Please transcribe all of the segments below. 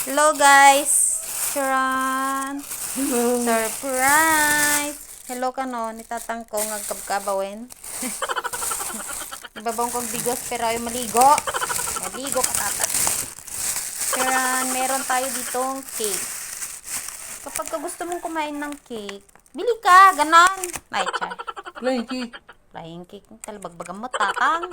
Hello guys! Sharon! Hello. Surprise! Hello ka no, nitatang ko ngagkabkabawin. Ibabang kong bigos pero ay maligo. Maligo ka tata. Sharon, meron tayo ditong cake. Kapag ka gusto mong kumain ng cake, bili ka, ganon. Ay, char. Plain cake. Flying cake. Talbagbagan mo, tatang.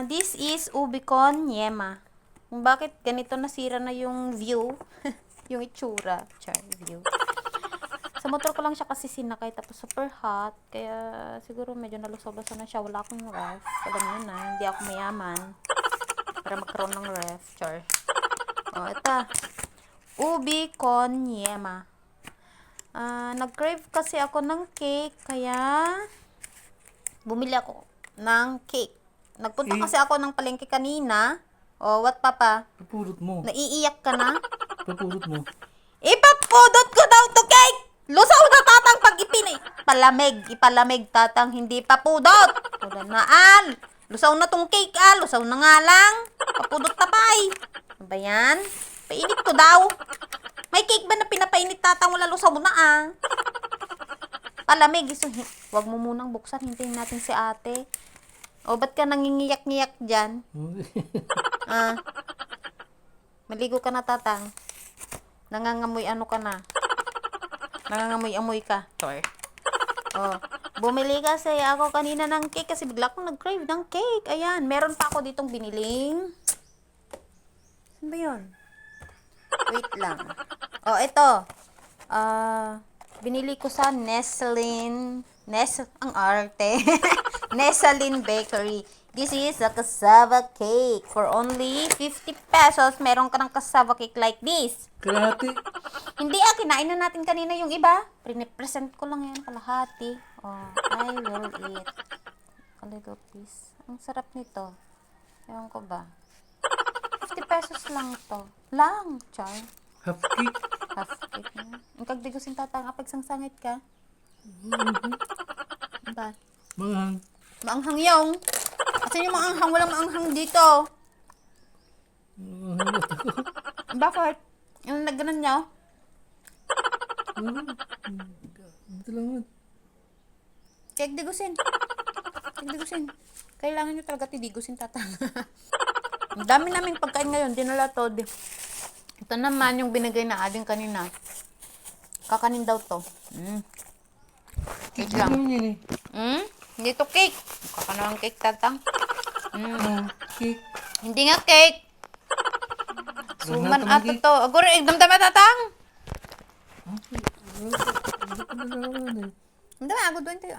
This is Ubicon Yema. Kung bakit ganito nasira na yung view, yung itsura, char, view. Sa motor ko lang siya kasi sinakay, tapos super hot, kaya siguro medyo nalusaw-lusaw na siya. Wala akong ref. Alam nyo na, hindi ako mayaman para magkaroon ng ref, char. O, ito. Ubicon Yema. Nag-crave kasi ako ng cake, kaya bumili ako ng cake. Nagpunta kasi ako ng palengke kanina. O, what papa? Papulot mo. Naiiyak ka na? Papulot mo. Ipapudot ko daw to cake! Lusaw na tatang pag ipalamig tatang, hindi papudot. Wala na lusaw na tong cake lusaw na nga lang. Papudot na pa Ano ba yan? Painit ko daw. May cake ba na pinapainit tatang wala lusaw na Palamig. So, wag mo munang buksan, hintayin natin si ate. O, ba't ka nangingiyak-ngiyak dyan? Maligo ka na tatang. Nangangamoy ano ka na. Nangangamoy-amoy ka. Sorry. Oh, bumili kasi ako kanina ng cake kasi bigla akong nag-crave ng cake. Ayan, meron pa ako ditong biniling. Saan ba yun? Wait lang. Oh, ito. Binili ko sa ang arte. Nestlin Bakery. This is a cassava cake for only 50 pesos. Meron ka ng cassava cake like this. Kalahati. Hindi kinain na natin kanina yung iba. Present ko lang yan, kalahati. Oh, I will eat a little piece. Ang sarap nito. Ewan ko ba. 50 pesos lang to. Lang, char. Half cake. Half cake na. Ang kagdigusin tatang, apag sangsangit ka. Ba? Manghang. Maanghang yung. Kasi yung maanghang, walang maanghang dito. Bakit? Yung nagganan niya? Ito lang. Tigdigusin. Kailangan nyo talaga tidigusin tatang. Ang dami naming pagkain ngayon, dinala to. Ito naman yung binigay na ading kanina. Kakanin daw to. Cake lang. Hindi to cake. Kakanawang cake tatang. Cake. Hindi nga cake. Suman ato to. Aguro, damdama tatang. Damdama, ako doon tayo